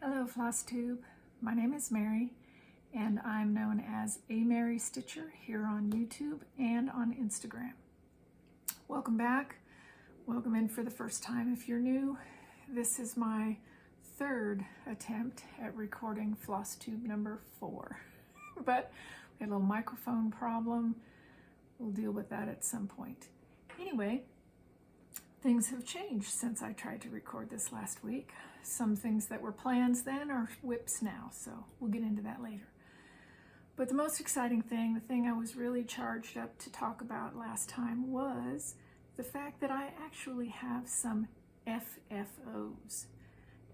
Hello Flosstube, my name is Mary and I'm known as A Mary Stitcher here on YouTube and on Instagram. Welcome back, welcome in for the first time if you're new. This is my third attempt at recording Flosstube number 4, but we had a little microphone problem. We'll deal with that at some point. Anyway, things have changed since I tried to record this last week. Some things that were plans then are whips now, so we'll get into that later. But the most exciting thing, the thing I was really charged up to talk about last time, was the fact that I actually have some FFOs.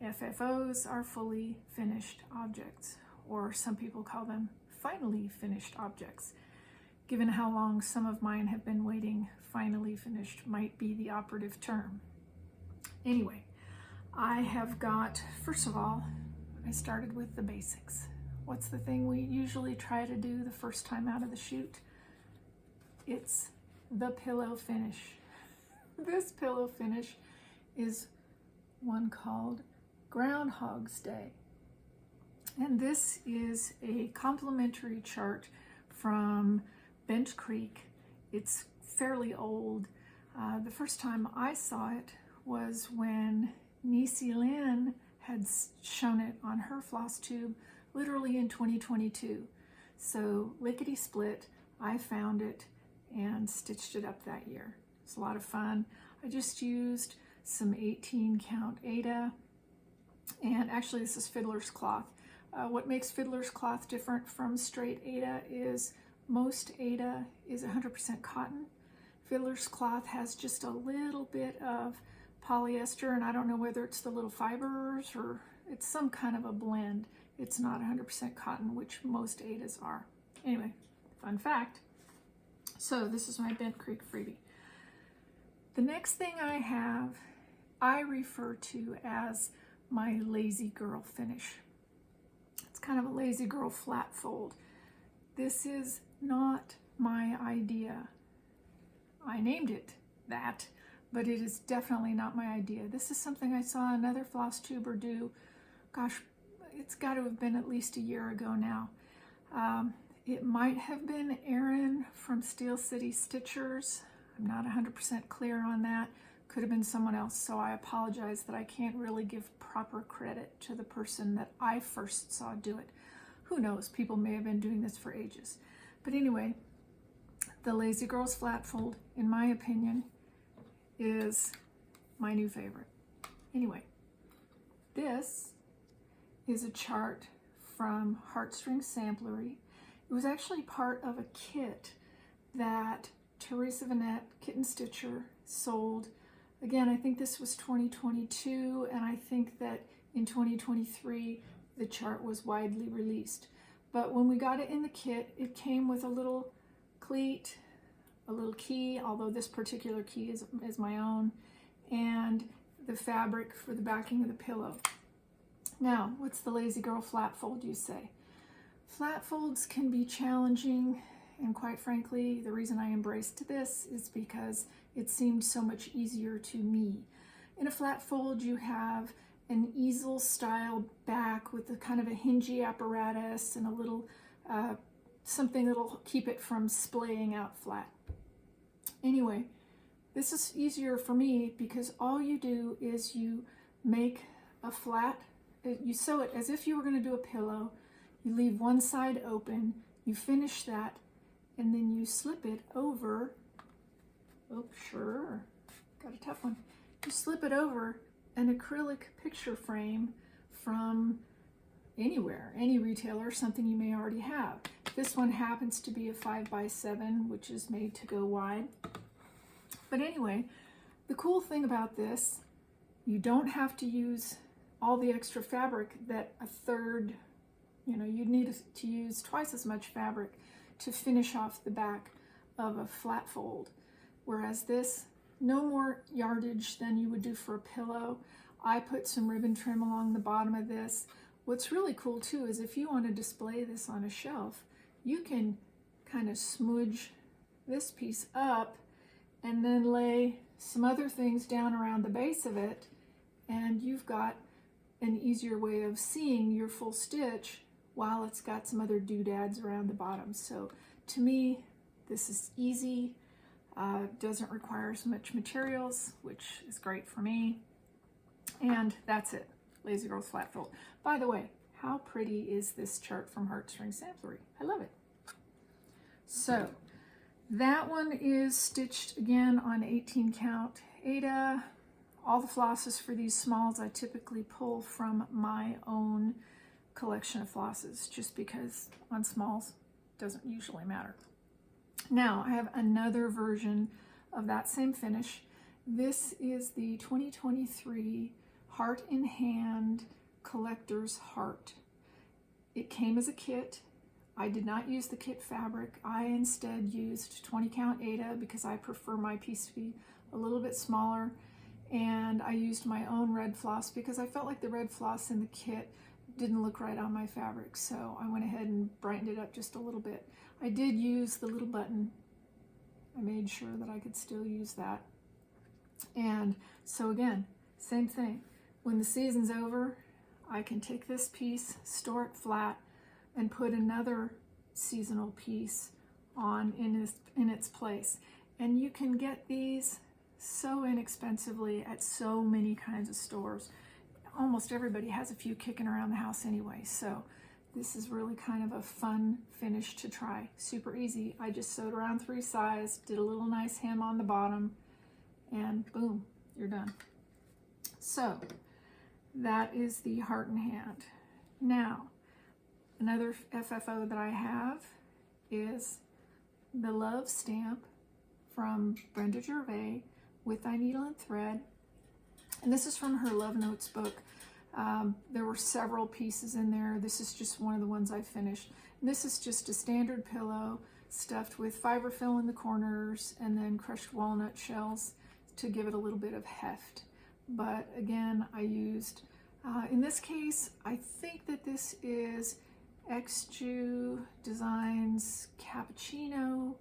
FFOs are fully finished objects, or some people call them finally finished objects. Given how long some of mine have been waiting, finally finished might be the operative term. Anyway, I have got, first of all, I started with the basics. What's the thing we usually try to do the first time out of the chute? It's the pillow finish. This pillow finish is one called Groundhog's Day. And this is a complimentary chart from Bench Creek. It's fairly old. The first time I saw it was when Niecy Lynn had shown it on her Flosstube literally in 2022. So lickety split, I found it and stitched it up that year. It's a lot of fun. I just used some 18 Count Aida, and actually this is fiddler's cloth. What makes fiddler's cloth different from straight Aida is most Aida is 100% cotton. Fiddler's cloth has just a little bit of polyester, and I don't know whether it's the little fibers or it's some kind of a blend. It's not 100% cotton, which most Aidas are. Anyway, fun fact. So this is my Bent Creek freebie. The next thing I have, I refer to as my lazy girl finish. It's kind of a lazy girl flat fold. This is not my idea. I named it that, but it is definitely not my idea. This is something I saw another Flosstuber do. Gosh, it's got to have been at least a year ago now. It might have been Erin from Steel City Stitchers. I'm not 100% clear on that. Could have been someone else, so I apologize that I can't really give proper credit to the person that I first saw do it. Who knows, people may have been doing this for ages. But anyway, the Lazy Girl's Flat Fold, in my opinion, is my new favorite. Anyway, this is a chart from Heartstring Samplery. It was actually part of a kit that Teresa Vanette, Kitten Stitcher, sold. Again, I think this was 2022, and I think that in 2023 the chart was widely released. But when we got it in the kit, it came with a little cleat, a little key, although this particular key is my own, and the fabric for the backing of the pillow. Now, what's the lazy girl flat fold, you say? Flat folds can be challenging, and quite frankly, the reason I embraced this is because it seemed so much easier to me. In a flat fold, you have an easel style back with a kind of a hingy apparatus and a little something that'll keep it from splaying out flat. Anyway, this is easier for me because all you do is you make a flat, you sew it as if you were going to do a pillow, you leave one side open, you finish that, and then you slip it over. Oh, sure, got a tough one. You slip it over an acrylic picture frame from anywhere, any retailer, something you may already have. This one happens to be a 5x7, which is made to go wide. But anyway, the cool thing about this, you don't have to use all the extra fabric that a third, you'd need to use twice as much fabric to finish off the back of a flat fold. Whereas this, no more yardage than you would do for a pillow. I put some ribbon trim along the bottom of this. What's really cool too is if you want to display this on a shelf, you can kind of smudge this piece up and then lay some other things down around the base of it, and you've got an easier way of seeing your full stitch while it's got some other doodads around the bottom. So to me, this is easy, doesn't require as much materials, which is great for me. And that's it, Lazy Girl Flat Fold. By the way, how pretty is this chart from Heartstring Samplery? I love it. So that one is stitched again on 18 count Aida. All the flosses for these smalls I typically pull from my own collection of flosses, just because on smalls doesn't usually matter. Now I have another version of that same finish. This is the 2023 Heart in Hand Collector's Heart. It came as a kit. I did not use the kit fabric. I instead used 20 count Aida because I prefer my piece to be a little bit smaller, and I used my own red floss because I felt like the red floss in the kit didn't look right on my fabric, so I went ahead and brightened it up just a little bit. I did use the little button. I made sure that I could still use that. And so again, same thing. When the season's over, I can take this piece, store it flat, and put another seasonal piece on in its place. And you can get these so inexpensively at so many kinds of stores. Almost everybody has a few kicking around the house anyway, so this is really kind of a fun finish to try. Super easy. I just sewed around 3 sides, did a little nice hem on the bottom, and boom, you're done. So that is the Heart in Hand. Now, another FFO that I have is the Love Stamp from Brenda Gervais with Thy Needle and Thread. And this is from her Love Notes book. There were several pieces in there. This is just one of the ones I finished. And this is just a standard pillow stuffed with fiber fill in the corners and then crushed walnut shells to give it a little bit of heft. But again, I used, in this case, I think that this is XJU Designs Cappuccino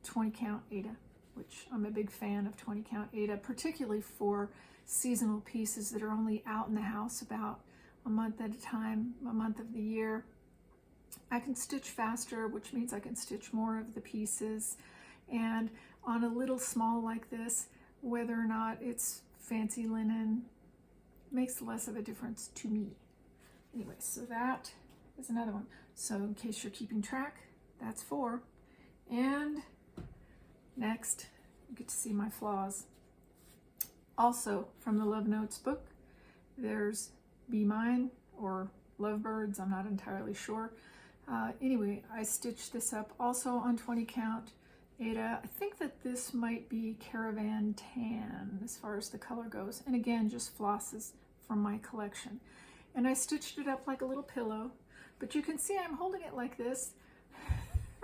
20 count Aida, which I'm a big fan of 20 count Aida, particularly for seasonal pieces that are only out in the house about a month at a time, a month of the year. I can stitch faster, which means I can stitch more of the pieces. And on a little small like this, whether or not it's fancy linen, makes less of a difference to me. Anyway, so that is another one. So in case you're keeping track, that's 4. And next, you get to see my flaws. Also from the Love Notes book, there's Be Mine or Lovebirds, I'm not entirely sure. Anyway, I stitched this up also on 20 count Aida. I think that this might be Caravan Tan as far as the color goes. And again, just flosses from my collection. And I stitched it up like a little pillow, but you can see I'm holding it like this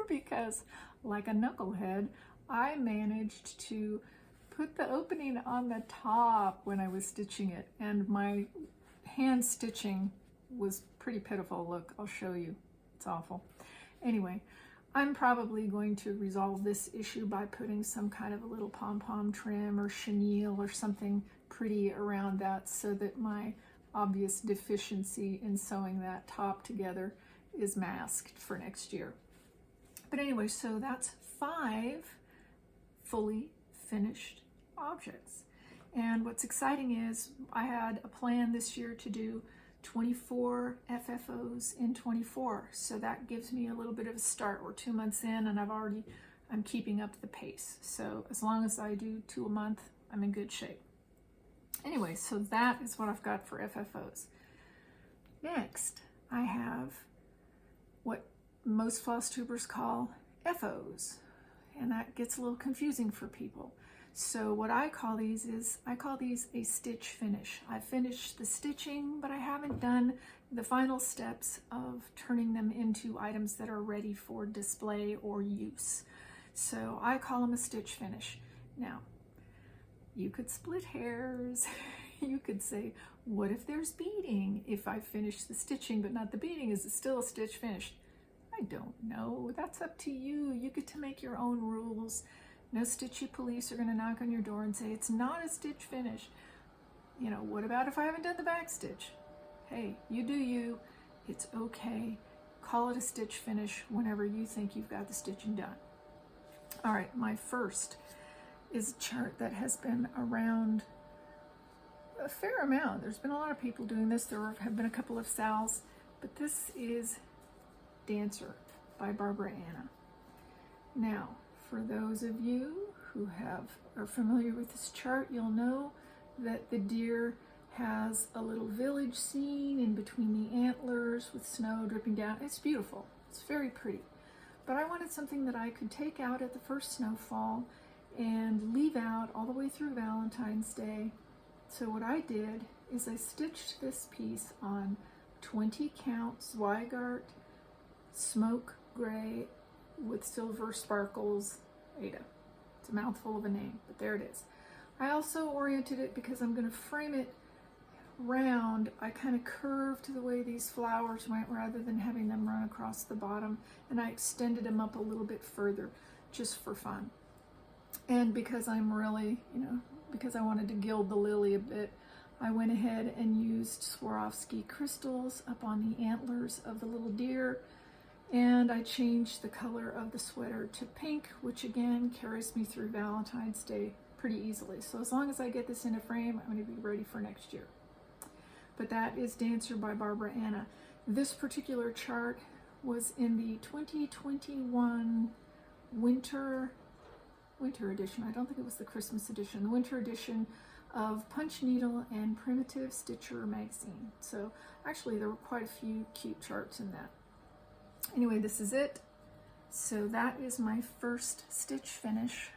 because, like a knucklehead, I managed to put the opening on the top when I was stitching it, and my hand stitching was pretty pitiful. Look, I'll show you. It's awful. Anyway, I'm probably going to resolve this issue by putting some kind of a little pom-pom trim or chenille or something pretty around that so that my obvious deficiency in sewing that top together is masked for next year. But anyway, so that's 5 fully finished objects. And what's exciting is I had a plan this year to do 24 FFOs in 24. So that gives me a little bit of a start. We're 2 months in and I'm keeping up the pace. So as long as I do 2 a month, I'm in good shape. Anyway, so that is what I've got for FFOs. Next, I have what most floss tubers call FOs, and that gets a little confusing for people. So what I call these is, I call these a stitch finish. I finished the stitching, but I haven't done the final steps of turning them into items that are ready for display or use. So I call them a stitch finish. Now, you could split hairs. You could say, what if there's beading? If I finish the stitching but not the beading, is it still a stitch finish? I don't know. That's up to you. You get to make your own rules. No stitchy police are going to knock on your door and say it's not a stitch finish. You know, what about if I haven't done the back stitch? Hey, you do you. It's okay. Call it a stitch finish whenever you think you've got the stitching done. All right, my first is a chart that has been around a fair amount. There's been a lot of people doing this. There have been a couple of Sal's, but this is Dancer by Barbara Anna. Now, for those of you who are familiar with this chart, you'll know that the deer has a little village scene in between the antlers with snow dripping down. It's beautiful. It's very pretty. But I wanted something that I could take out at the first snowfall and leave out all the way through Valentine's Day. So what I did is I stitched this piece on 20 count Zweigart smoke gray with silver sparkles Aida. It's a mouthful of a name, but there it is. I also oriented it because I'm going to frame it round. I kind of curved the way these flowers went rather than having them run across the bottom, and I extended them up a little bit further just for fun. And because I'm really, because I wanted to gild the lily a bit, I went ahead and used Swarovski crystals up on the antlers of the little deer, and I changed the color of the sweater to pink, which again carries me through Valentine's Day pretty easily. So as long as I get this in a frame, I'm going to be ready for next year. But that is Dancer by Barbara Anna. This particular chart was in the 2021 winter edition. I don't think it was the Christmas edition. The winter edition of Punch Needle and Primitive Stitcher magazine. So actually there were quite a few cute charts in that. Anyway, this is it. So that is my first stitch finish.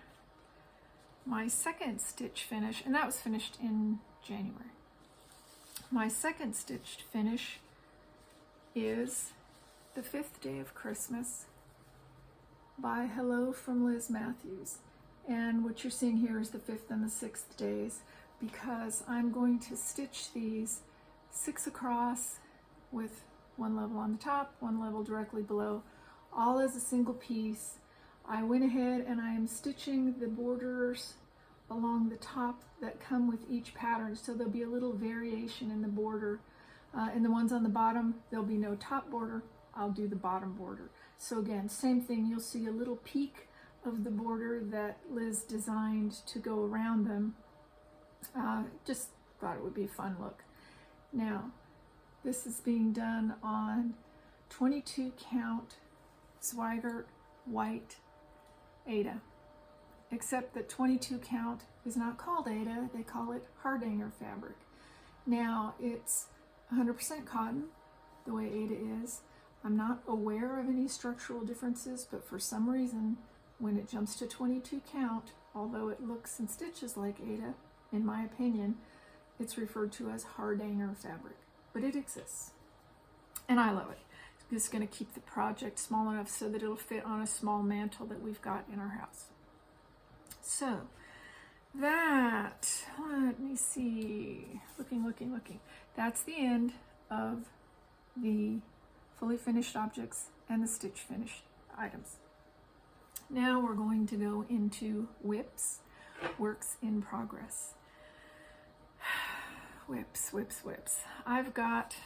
My second stitch finish, and that was finished in January. My second stitched finish is The Fifth Day of Christmas by Hello from Liz Matthews. And what you're seeing here is the 5th and the 6th days, because I'm going to stitch these 6 across with one level on the top, one level directly below, all as a single piece. I went ahead and I am stitching the borders along the top that come with each pattern, so there'll be a little variation in the border. And the ones on the bottom, there'll be no top border. I'll do the bottom border. So again, same thing, you'll see a little peak of the border that Liz designed to go around them. Just thought it would be a fun look. Now, this is being done on 22 count Zweigart white Aida, except that 22 count is not called Aida, they call it Hardanger fabric. Now, it's 100% cotton, the way Aida is. I'm not aware of any structural differences, but for some reason, when it jumps to 22 count, although it looks and stitches like Aida, in my opinion, it's referred to as Hardanger fabric, but it exists. And I love it. I'm just going to keep the project small enough so that it'll fit on a small mantle that we've got in our house. So that, let me see, looking. That's the end of the fully finished objects and the stitch finished items. Now we're going to go into WIPs, works in progress. WIPs. I've got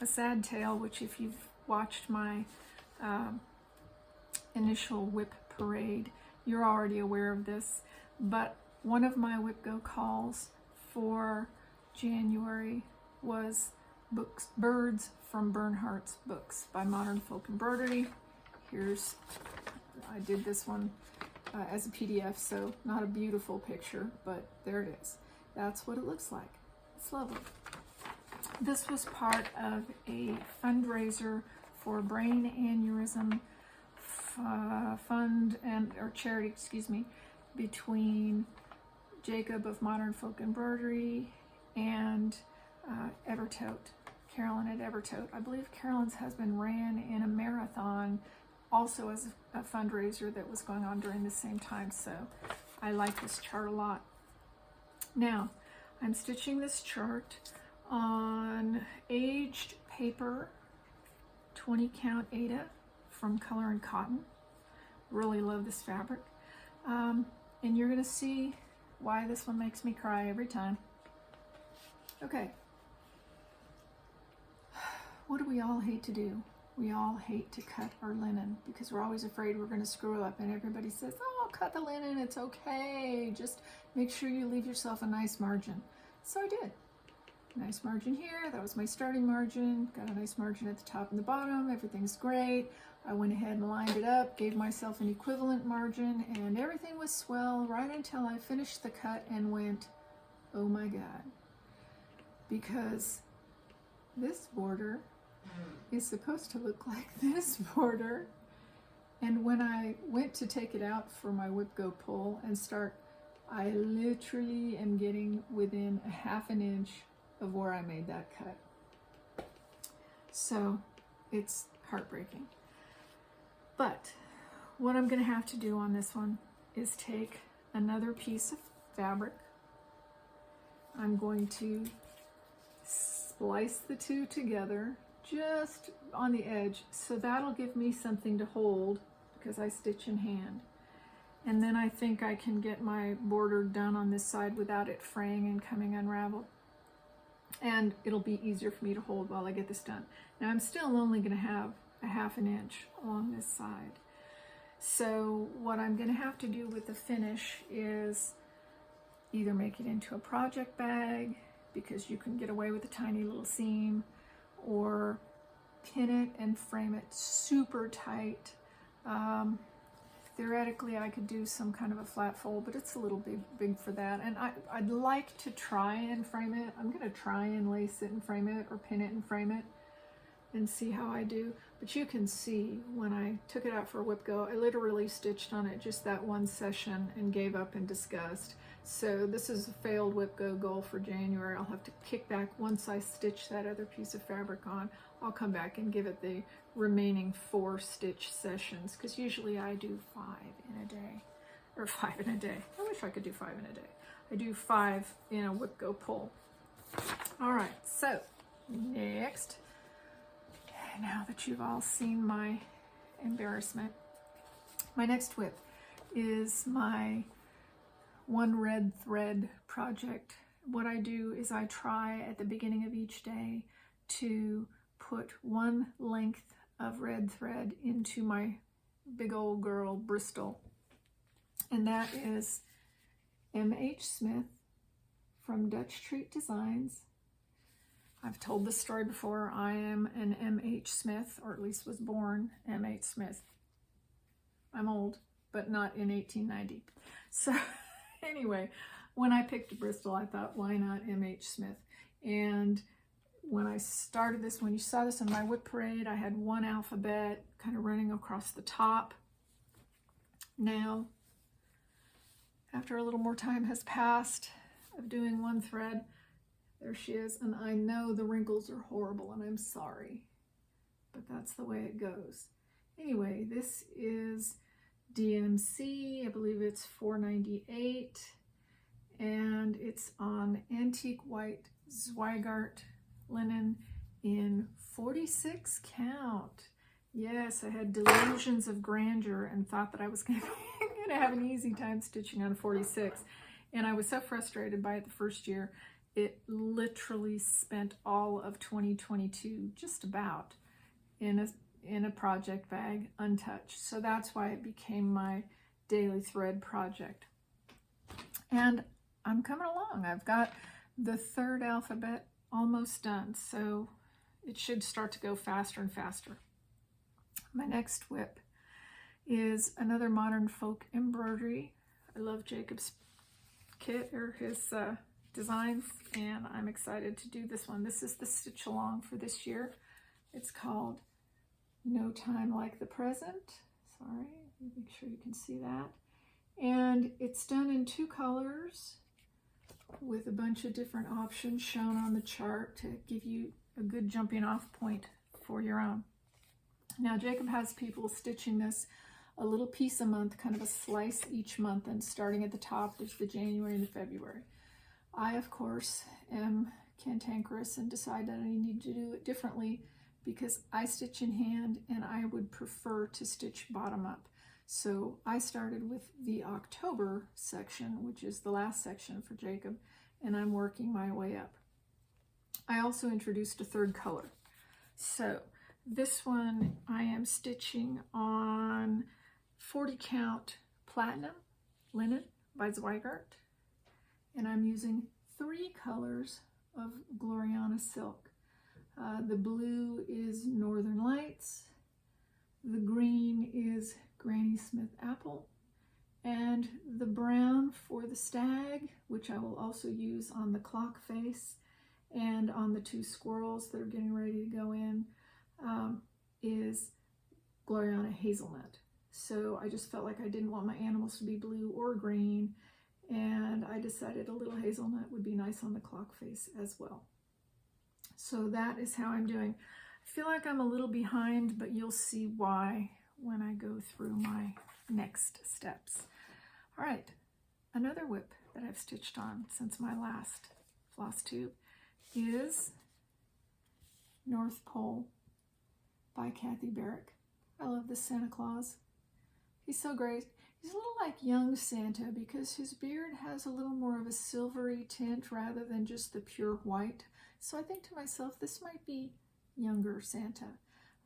a sad tale, which if you've watched my initial WIP parade, you're already aware of this, but one of my WIP Go calls for January was Birds from Bernhardt's Books by Modern Folk Embroidery. I did this one as a PDF, so not a beautiful picture, but there it is. That's what it looks like. It's lovely. This was part of a fundraiser for brain aneurysm fund or charity, between Jacob of Modern Folk Embroidery and Evertote, Carolyn at Evertote. I believe Carolyn's husband ran in a marathon also as a fundraiser that was going on during the same time, so I like this chart a lot. Now, I'm stitching this chart on aged paper, 20 count Aida from Color and Cotton. Really love this fabric. And you're gonna see why this one makes me cry every time. Okay. What do we all hate to do? We all hate to cut our linen because we're always afraid we're going to screw up, and everybody says, oh, cut the linen, it's okay. Just make sure you leave yourself a nice margin. So I did. Nice margin here. That was my starting margin. Got a nice margin at the top and the bottom. Everything's great. I went ahead and lined it up, gave myself an equivalent margin, and everything was swell right until I finished the cut and went, oh my God. Because this border is supposed to look like this border. And when I went to take it out for my whip go pull and start, I literally am getting within a ½ inch of where I made that cut. So it's heartbreaking. But what I'm going to have to do on this one is take another piece of fabric. I'm going to splice the two together just on the edge, so that'll give me something to hold because I stitch in hand. And then I think I can get my border done on this side without it fraying and coming unraveled. And it'll be easier for me to hold while I get this done. Now I'm still only going to have a ½ inch along this side. So what I'm going to have to do with the finish is either make it into a project bag, because you can get away with a tiny little seam, or pin it and frame it super tight. Theoretically, I could do some kind of a flat fold, but it's a little big for that. And I'd like to try and frame it. I'm going to try and lace it and frame it, or pin it and frame it, and see how I do. But you can see when I took it out for a whip go, I literally stitched on it just that one session and gave up in disgust. So this is a failed whip go goal for January. I'll have to kick back once I stitch that other piece of fabric on. I'll come back and give it the remaining 4 stitch sessions, because usually I do 5 in a day, or 5 in a day. I wish I could do 5 in a day. I do 5 in a whip go pull. All right, so next, now that you've all seen my embarrassment, my next whip is my one red thread project. What I do is I try at the beginning of each day to put one length of red thread into my big old girl Bristol, and that is M.H. Smith from Dutch Treat Designs. I've told this story before. I am an M.H. Smith, or at least was born M.H. Smith. I'm old, but not in 1890. So anyway, when I picked Bristol, I thought, why not M.H. Smith? And when I started this, when you saw this in my whip parade, I had one alphabet kind of running across the top. Now, after a little more time has passed of doing one thread, there she is, and I know the wrinkles are horrible, and I'm sorry, but that's the way it goes. Anyway, this is DMC, I believe it's $4.98, and it's on antique white Zweigart linen in 46 count. Yes, I had delusions of grandeur and thought that I was going to have an easy time stitching on 46, and I was so frustrated by it the first year. It literally spent all of 2022 just about in a project bag, untouched. So that's why it became my daily thread project. And I'm coming along. I've got the 3rd alphabet almost done, so it should start to go faster and faster. My next whip is another modern folk embroidery. I love Jacob's kit, or his designs, and I'm excited to do this one. This is the stitch along for this year. It's called No Time Like the Present. Sorry, make sure you can see that. And it's done in 2 colors with a bunch of different options shown on the chart to give you a good jumping off point for your own. Now, Jacob has people stitching this a little piece a month, kind of a slice each month, and starting at the top, there's the January and the February. I, of course, am cantankerous and decide that I need to do it differently because I stitch in hand and I would prefer to stitch bottom up. So I started with the October section, which is the last section for Jacob, and I'm working my way up. I also introduced a third color. So this one I am stitching on 40 count platinum linen by Zweigart, and I'm using 3 colors of Gloriana silk. The blue is Northern Lights, the green is Granny Smith Apple, and the brown for the stag, which I will also use on the clock face and on the 2 squirrels that are getting ready to go in, is Gloriana Hazelnut. So I just felt like I didn't want my animals to be blue or green, and I decided a little hazelnut would be nice on the clock face as well. So that is how I'm doing. I feel like I'm a little behind, but you'll see why when I go through my next steps. All right, another whip that I've stitched on since my last Flosstube is North Pole by Kathy Barrick. I love this Santa Claus. He's so great. He's a little like young Santa because his beard has a little more of a silvery tint rather than just the pure white. So I think to myself, this might be younger Santa.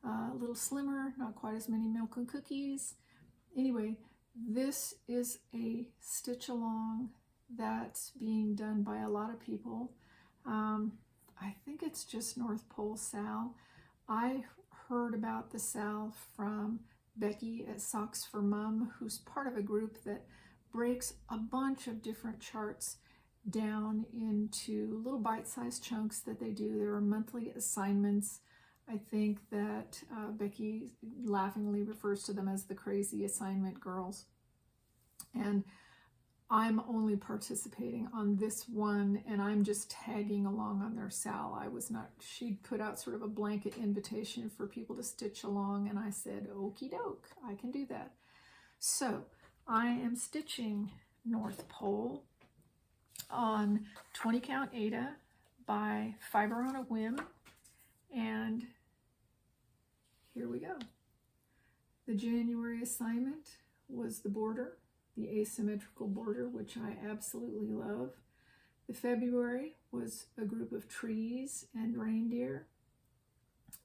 A little slimmer, not quite as many milk and cookies. Anyway, this is a stitch along that's being done by a lot of people. I think it's just North Pole Sal. I heard about the Sal from Becky at Socks for Mum, who's part of a group that breaks a bunch of different charts down into little bite-sized chunks that they do. There are monthly assignments. I think that Becky laughingly refers to them as the crazy assignment girls. And I'm only participating on this one, and I'm just tagging along on their Sal. I was not, she'd put out sort of a blanket invitation for people to stitch along, and I said, okie doke, I can do that. So I am stitching North Pole on 20 count Aida by Fiber on a Whim, and here we go. The January assignment was the border, the asymmetrical border, which I absolutely love. The February was a group of trees and reindeer,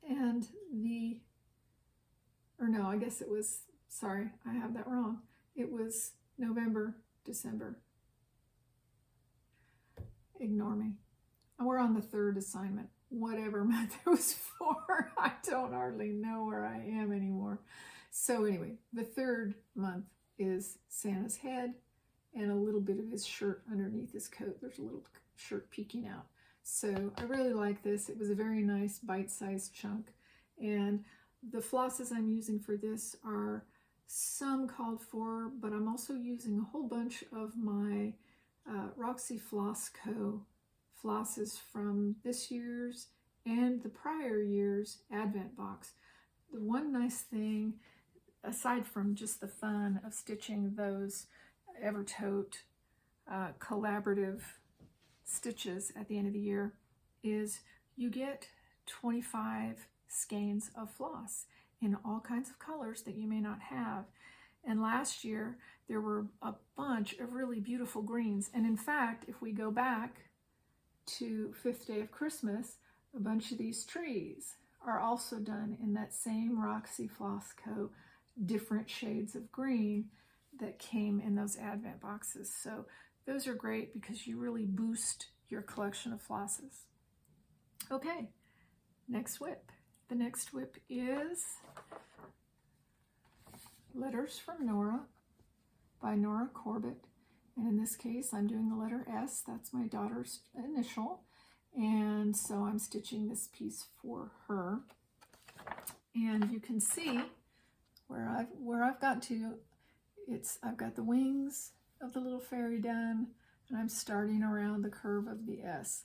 and I guess it was, sorry, I have that wrong. It was November, December. Ignore me. We're on the 3rd assignment. Whatever month it was for, I don't hardly know where I am anymore. So anyway, the 3rd month is Santa's head and a little bit of his shirt underneath his coat. There's a little shirt peeking out. So I really like this. It was a very nice bite-sized chunk. And the flosses I'm using for this are some called for, but I'm also using a whole bunch of my Roxy Floss Co. flosses from this year's and the prior year's Advent box. The one nice thing, aside from just the fun of stitching those Evertote collaborative stitches at the end of the year, is you get 25 skeins of floss in all kinds of colors that you may not have. And last year there were a bunch of really beautiful greens, and in fact, if we go back to 5th Day of Christmas, a bunch of these trees are also done in that same Roxy Floss Co. different shades of green that came in those Advent boxes. So those are great because you really boost your collection of flosses. Okay, next whip. The next whip is Letters from Nora by Nora Corbett. And in this case, I'm doing the letter S. That's my daughter's initial. And so I'm stitching this piece for her. And you can see where I've got to. I've got the wings of the little fairy done, and I'm starting around the curve of the S.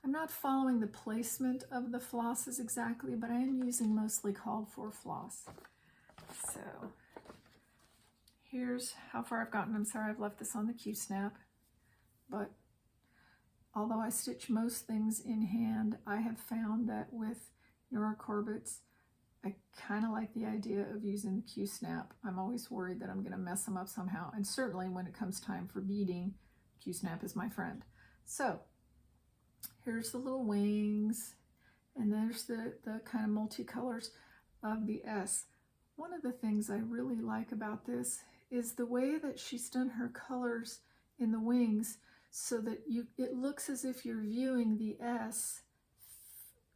I'm not following the placement of the flosses exactly, but I am using mostly called for floss. So here's how far I've gotten. I'm sorry I've left this on the Q-snap, but although I stitch most things in hand, I have found that with Nora Corbett's, I kind of like the idea of using the Q-snap. I'm always worried that I'm going to mess them up somehow, and certainly when it comes time for beading, Q-snap is my friend. So here's the little wings, and there's the kind of multicolors of the S. One of the things I really like about this is the way that she's done her colors in the wings so that it looks as if you're viewing the S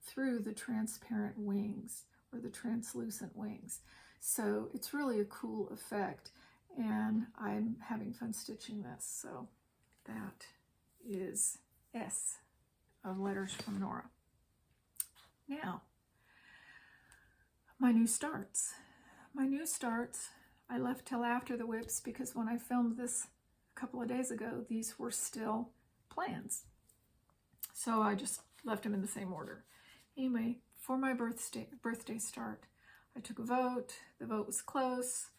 through the transparent wings or the translucent wings. So it's really a cool effect, and I'm having fun stitching this. So that is S of Letters from Nora. Now, my new starts. My new starts, I left till after the whips because when I filmed this a couple of days ago, these were still plans. So I just left them in the same order. Anyway, for my birthday start, I took a vote. The vote was close.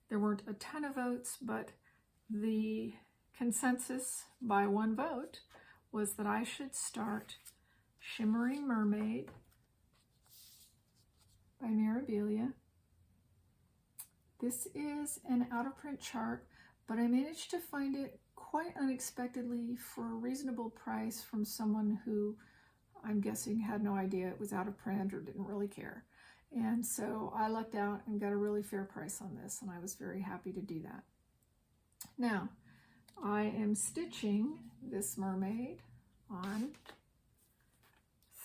There weren't a ton of votes, but the consensus by one vote was that I should start Shimmering Mermaid by Mirabilia. This is an out-of-print chart, but I managed to find it quite unexpectedly for a reasonable price from someone who I'm guessing had no idea it was out of print or didn't really care. And so I lucked out and got a really fair price on this, and I was very happy to do that. Now, I am stitching this mermaid on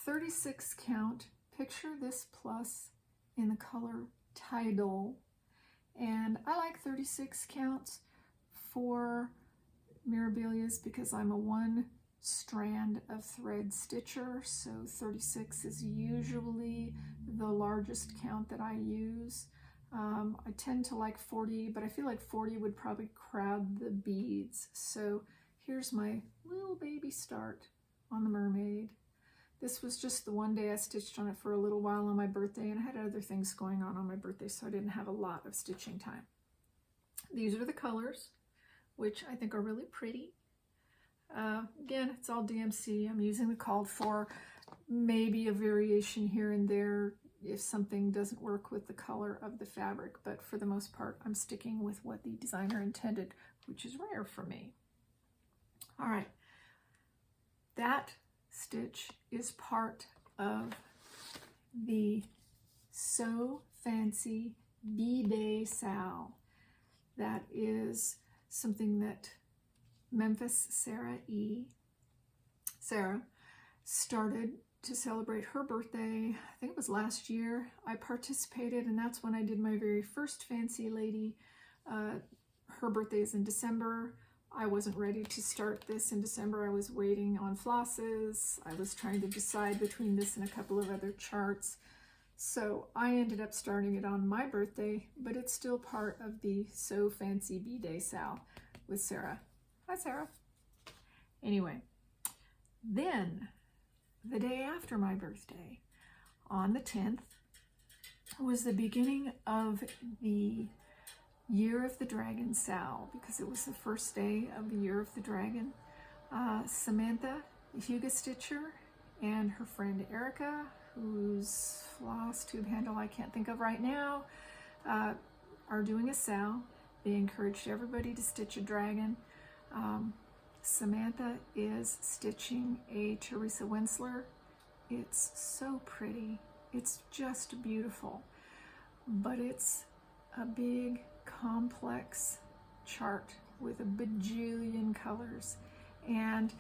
36 count. Picture this plus in the color Tidal. And I like 36 counts for Mirabilias because I'm a one strand of thread stitcher, so 36 is usually the largest count that I use. I tend to like 40, but I feel like 40 would probably crowd the beads. So here's my little baby start on the mermaid. This was just the one day I stitched on it for a little while on my birthday, and I had other things going on my birthday, so I didn't have a lot of stitching time. These are the colors, which I think are really pretty. Again, it's all DMC. I'm using the called for, maybe a variation here and there if something doesn't work with the color of the fabric, but for the most part, I'm sticking with what the designer intended, which is rare for me. All right, that stitch is part of the So Fancy B-Day Sal. That is something that Memphis Sarah started to celebrate her birthday. I think it was last year. I participated, and that's when I did my very first Fancy Lady. Her birthday is in December. I wasn't ready to start this in December. I was waiting on flosses. I was trying to decide between this and a couple of other charts. So I ended up starting it on my birthday, but it's still part of the So Fancy B-Day Sal with Sarah. Hi, Sarah. Anyway, then the day after my birthday, on the 10th, was the beginning of the Year of the Dragon Sal, because it was the first day of the Year of the Dragon. Samantha, the Huga Stitcher, and her friend Erica, whose Flosstube handle I can't think of right now, are doing a sal. They encouraged everybody to stitch a dragon. Samantha is stitching a Teresa Winsler. It's so pretty. It's just beautiful. But it's a big, complex chart with a bajillion colors. And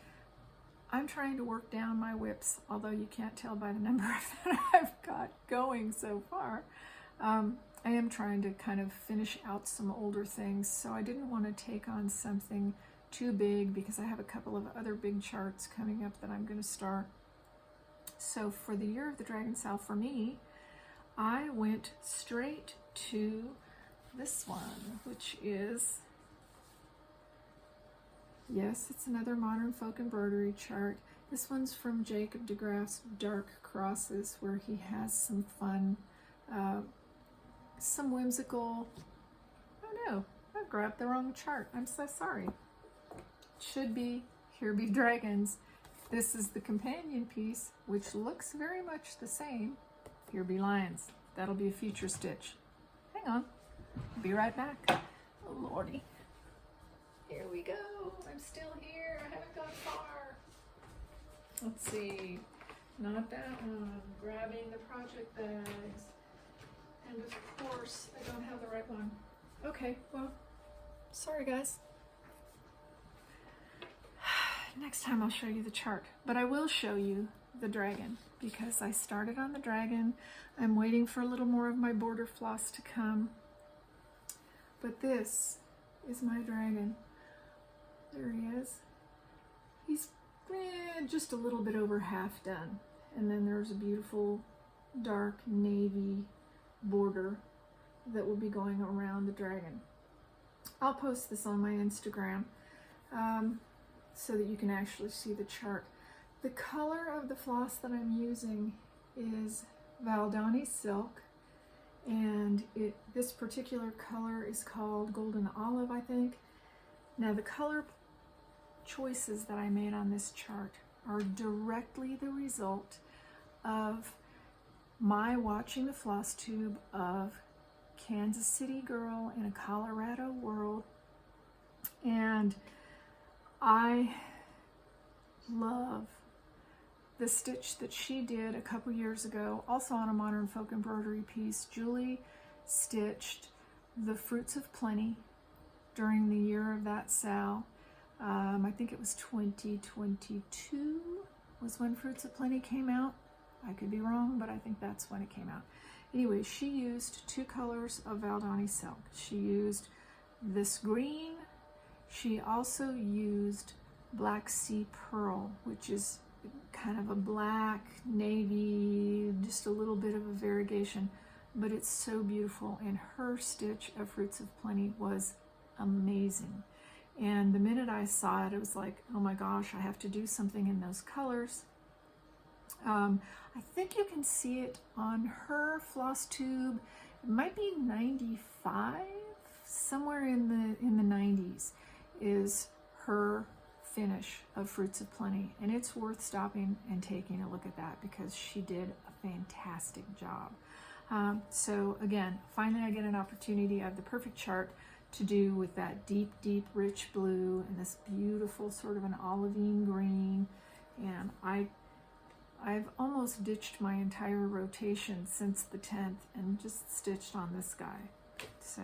I'm trying to work down my whips, although you can't tell by the number that I've got going so far. I am trying to kind of finish out some older things, so I didn't want to take on something too big because I have a couple of other big charts coming up that I'm going to start. So for the Year of the Dragon Sal for me, I went straight to this one, which is, yes, it's another Modern Folk Embroidery chart. This one's from Jacob DeGraff's Dark Crosses, where he has some fun, some whimsical, oh no, I grabbed the wrong chart. I'm so sorry. Should be Here Be Dragons. This is the companion piece, which looks very much the same. Here Be Lions. That'll be a future stitch. Hang on. Be right back. Oh, Lordy. Here we go. I'm still here. I haven't gone far. Let's see, not that one. Grabbing the project bags. And of course, I don't have the right one. Okay, well, sorry guys. Next time I'll show you the chart, but I will show you the dragon because I started on the dragon. I'm waiting for a little more of my border floss to come. But this is my dragon. There he is. He's just a little bit over half done. And then there's a beautiful dark navy border that will be going around the dragon. I'll post this on my Instagram so that you can actually see the chart. The color of the floss that I'm using is Valdani silk, and this particular color is called golden olive, I think. Now the color choices that I made on this chart are directly the result of my watching the Flosstube of Kansas City Girl in a Colorado World, and I love the stitch that she did a couple years ago, also on a Modern Folk embroidery piece. Julie stitched the Fruits of Plenty during the year of that sale. I think it was 2022 was when Fruits of Plenty came out. I could be wrong, but I think that's when it came out. Anyway, she used 2 colors of Valdani silk. She used this green. She also used Black Sea Pearl, which is kind of a black, navy, just a little bit of a variegation, but it's so beautiful. And her stitch of Fruits of Plenty was amazing. And the minute I saw it, it was like, oh my gosh, I have to do something in those colors. I think you can see it on her Flosstube. It might be 95, somewhere in the 90s is her finish of Fruits of Plenty, and it's worth stopping and taking a look at that because she did a fantastic job. So again, finally I get an opportunity. I have the perfect chart to do with that deep, deep, rich blue and this beautiful sort of an olivine green, and I've almost ditched my entire rotation since the 10th and just stitched on this guy. So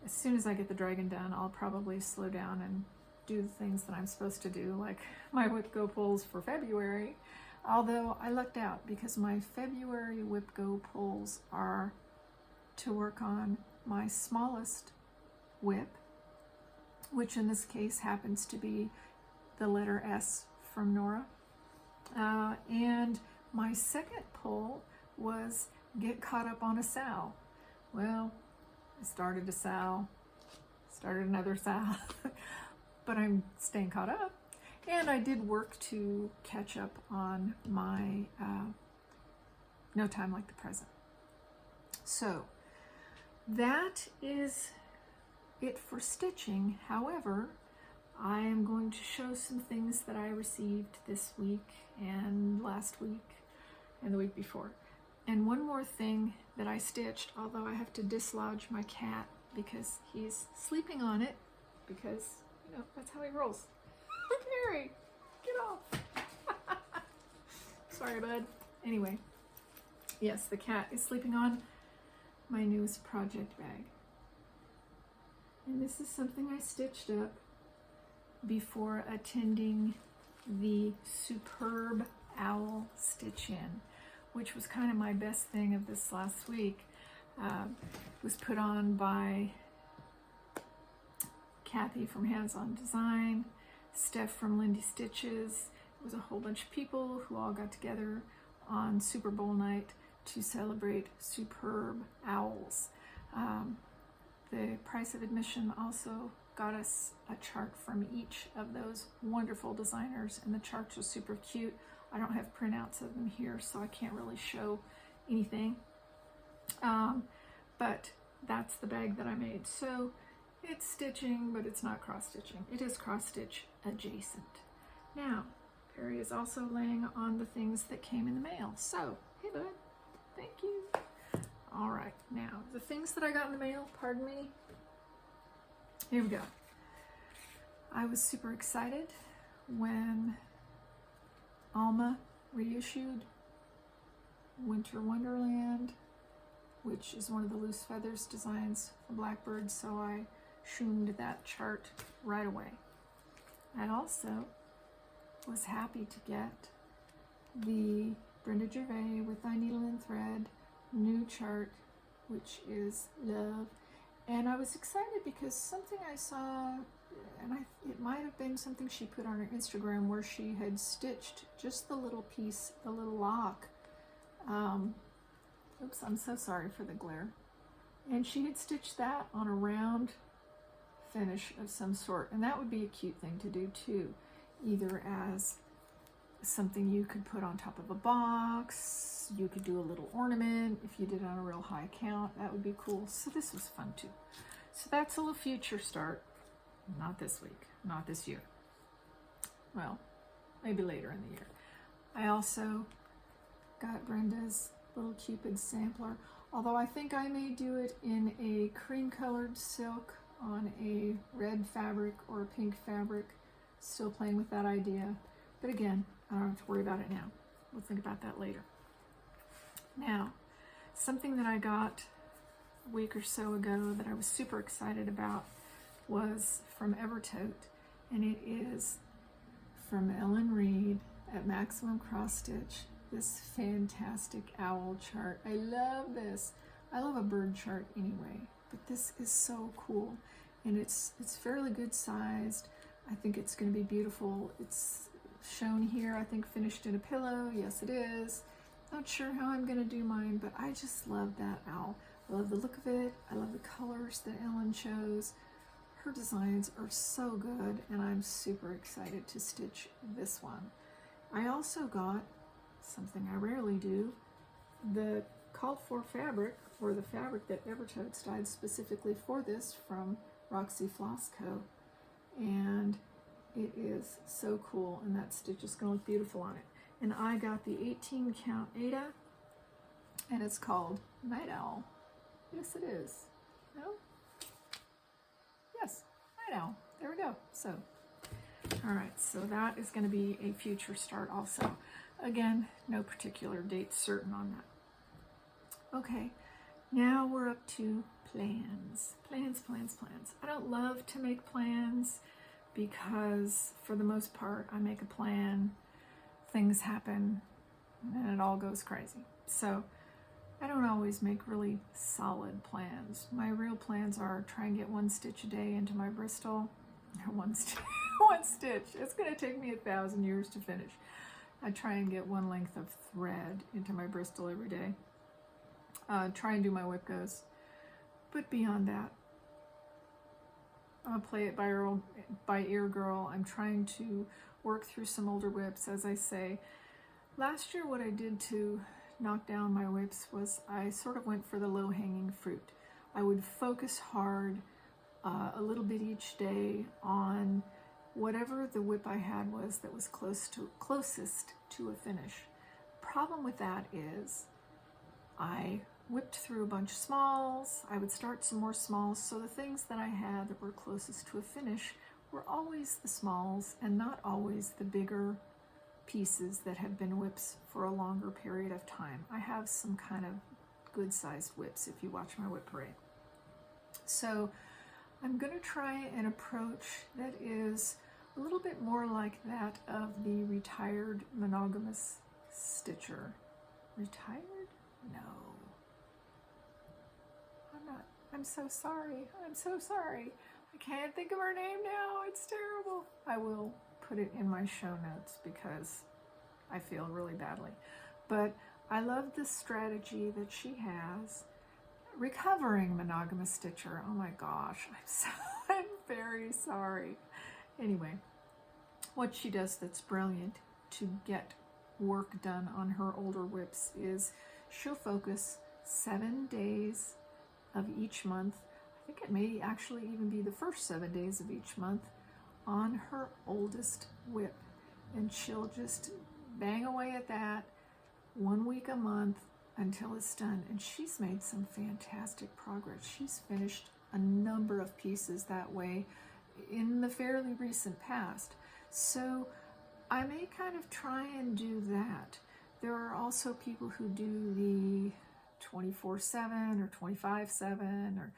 as soon as I get the dragon done, I'll probably slow down and do the things that I'm supposed to do, like my whip go pulls for February. Although I lucked out because my February whip go pulls are to work on my smallest whip, which in this case happens to be the letter S from Nora. And my second pull was get caught up on a sow. Well, I started a sow, started another sow, but I'm staying caught up. And I did work to catch up on my No Time Like the Present. So that is it for stitching. However, I am going to show some things that I received this week and last week and the week before. And one more thing that I stitched, although I have to dislodge my cat because he's sleeping on it because, you know, that's how he rolls. Harry, get off. Sorry, bud. Anyway, yes, the cat is sleeping on my newest project bag. And this is something I stitched up before attending the superb owl stitch-in, which was kind of my best thing of this last week. Was put on by Kathy from Hands On Design, Steph from Lindy Stitches. It was a whole bunch of people who all got together on Super Bowl night to celebrate superb owls. The price of admission also got us a chart from each of those wonderful designers, and the charts are super cute. I don't have printouts of them here, so I can't really show anything. But that's the bag that I made. So it's stitching, but it's not cross-stitching. It is cross-stitch adjacent. Now, Perry is also laying on the things that came in the mail. So, hey bud, thank you. All right, now, the things that I got in the mail, pardon me. Here we go. I was super excited when Alma reissued Winter Wonderland, which is one of the loose feathers designs from Blackbird, so I shoomed that chart right away. I also was happy to get the Brenda Gervais with Thy Needle and Thread new chart, which is Love. And I was excited because something I saw, and it might have been something she put on her Instagram, where she had stitched just the little piece, the little lock. Oops, I'm so sorry for the glare. And she had stitched that on a round finish of some sort, and that would be a cute thing to do too, either as something you could put on top of a box. You could do a little ornament if you did on a real high count. That would be cool. So this was fun too. So that's a little future start. Not this week, not this year. Well, maybe later in the year. I also got Brenda's little Cupid sampler, although I think I may do it in a cream colored silk on a red fabric or a pink fabric. Still playing with that idea. But again, I don't have to worry about it now. We'll think about that later. Now, something that I got a week or so ago that I was super excited about was from Evertote, and it is from Ellen Reed at Maximum Cross Stitch, this fantastic owl chart. I love this. I love a bird chart anyway, but this is so cool, and it's fairly good sized. I think it's going to be beautiful. It's shown here, I think finished in a pillow. Yes, it is. Not sure how I'm going to do mine, but I just love that owl. I love the look of it. I love the colors that Ellen chose. Her designs are so good, and I'm super excited to stitch this one. I also got something I rarely do, the called for fabric, or the fabric that Evertote dyed specifically for this, from Roxy Floss Co. And it is so cool, and that stitch is going to look beautiful on it. And I got the 18 Count Aida, and it's called Night Owl. Yes, it is. No? Yes, Night Owl. There we go. So, all right, so that is going to be a future start also. Again, no particular date certain on that. Okay, now we're up to plans. Plans. I don't love to make plans because for the most part, I make a plan, things happen, and it all goes crazy. So I don't always make really solid plans. My real plans are try and get one stitch a day into my Bristol. One stitch. It's going to take me 1,000 years to finish. I try and get one length of thread into my Bristol every day. Try and do my whip goes. But beyond that, I'll play it by ear, girl. I'm trying to work through some older whips, as I say. Last year, what I did to knock down my whips was I sort of went for the low-hanging fruit. I would focus hard a little bit each day on whatever the whip I had was that was closest to a finish. Problem with that is I whipped through a bunch of smalls. I would start some more smalls, so the things that I had that were closest to a finish were always the smalls and not always the bigger pieces that have been whips for a longer period of time. I have some kind of good-sized whips if you watch my whip parade. So I'm going to try an approach that is a little bit more like that of the retired monogamous stitcher. Retired? No. I'm so sorry. I'm so sorry. I can't think of her name now. It's terrible. I will put it in my show notes because I feel really badly. But I love the strategy that she has. Recovering monogamous stitcher. Oh my gosh. I'm very sorry. Anyway, what she does that's brilliant to get work done on her older whips is she'll focus 7 days of each month. I think it may actually even be the first 7 days of each month on her oldest whip. And she'll just bang away at that 1 week a month until it's done. And she's made some fantastic progress. She's finished a number of pieces that way in the fairly recent past. So I may kind of try and do that. There are also people who do the 24/7 or 25/7, or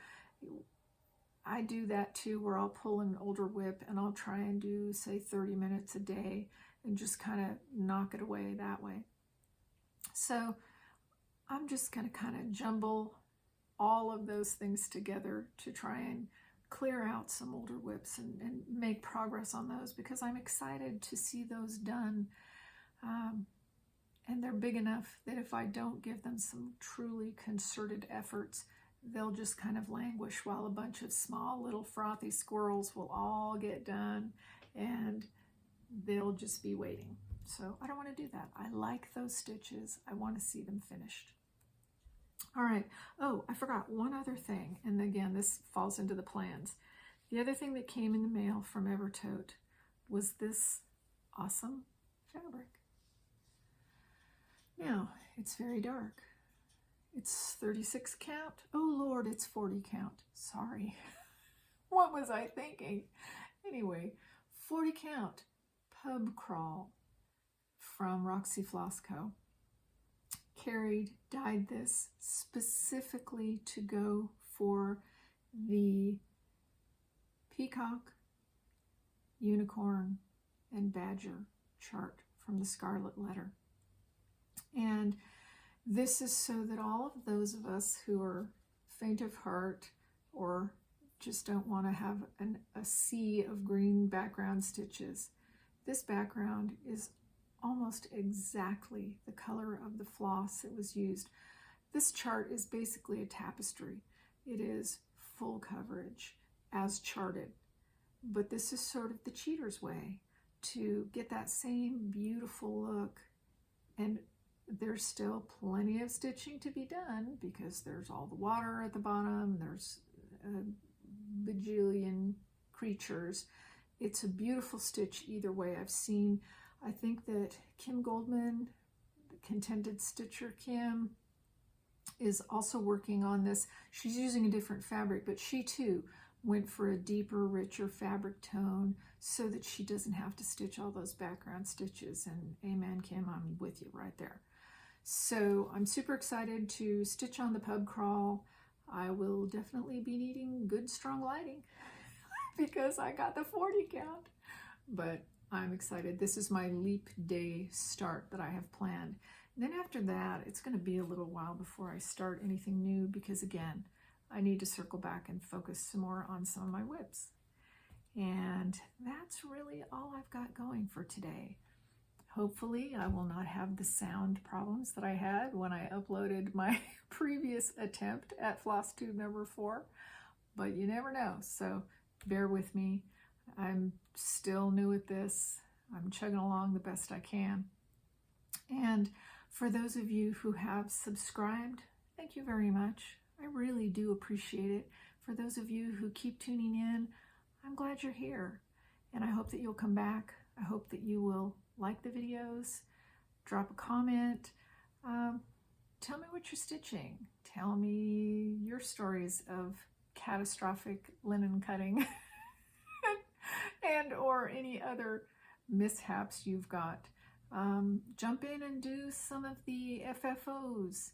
I do that too, where I'll pull an older whip and I'll try and do, say, 30 minutes a day and just kind of knock it away that way. So I'm just going to kind of jumble all of those things together to try and clear out some older whips and make progress on those, because I'm excited to see those done. And they're big enough that if I don't give them some truly concerted efforts, they'll just kind of languish while a bunch of small little frothy squirrels will all get done and they'll just be waiting. So I don't want to do that. I like those stitches. I want to see them finished. All right. Oh, I forgot one other thing. And again, this falls into the plans. The other thing that came in the mail from Evertote was this awesome fabric. Now, it's very dark. It's 36 count. Oh Lord, it's 40 count. Sorry. What was I thinking? Anyway, 40 count pub crawl from Roxy Floss Co. Carried, dyed this specifically to go for the peacock, unicorn, and badger chart from the Scarlet Letter. And this is so that all of those of us who are faint of heart or just don't want to have a sea of green background stitches, this background is almost exactly the color of the floss that was used. This chart is basically a tapestry. It is full coverage as charted, but this is sort of the cheater's way to get that same beautiful look. And there's still plenty of stitching to be done because there's all the water at the bottom, there's a bajillion creatures. It's a beautiful stitch either way. I think that Kim Goldman, the Contented Stitcher Kim, is also working on this. She's using a different fabric, but she too went for a deeper, richer fabric tone so that she doesn't have to stitch all those background stitches. And amen, Kim, I'm with you right there. So I'm super excited to stitch on the pub crawl. I will definitely be needing good, strong lighting because I got the 40 count, but I'm excited. This is my leap day start that I have planned. And then after that, it's going to be a little while before I start anything new because, again, I need to circle back and focus some more on some of my whips. And that's really all I've got going for today. Hopefully, I will not have the sound problems that I had when I uploaded my previous attempt at Flosstube number 4, but you never know, so bear with me. I'm still new at this. I'm chugging along the best I can. And for those of you who have subscribed, thank you very much. I really do appreciate it. For those of you who keep tuning in, I'm glad you're here. And I hope that you'll come back. I hope that you will like the videos, drop a comment, tell me what you're stitching. Tell me your stories of catastrophic linen cutting and or any other mishaps you've got. Jump in and do some of the FFOs.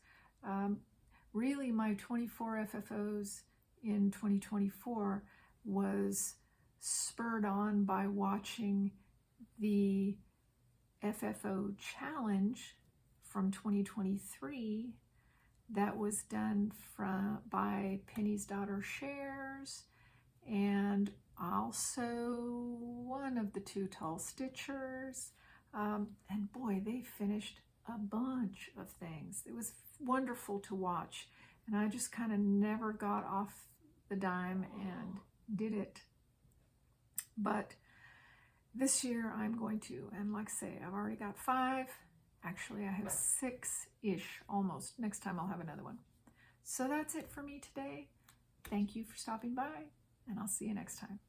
Really, my 24 FFOs in 2024 was spurred on by watching the FFO challenge from 2023 that was done by Penny's Daughter Shares, and also one of the Two Tall Stitchers. And boy, they finished a bunch of things. It was wonderful to watch, and I just kind of never got off the dime and did it. But this year I'm going to, and like I say, I've already got 5. Actually, I have 6-ish almost. Next time I'll have another one. So that's it for me today. Thank you for stopping by, and I'll see you next time.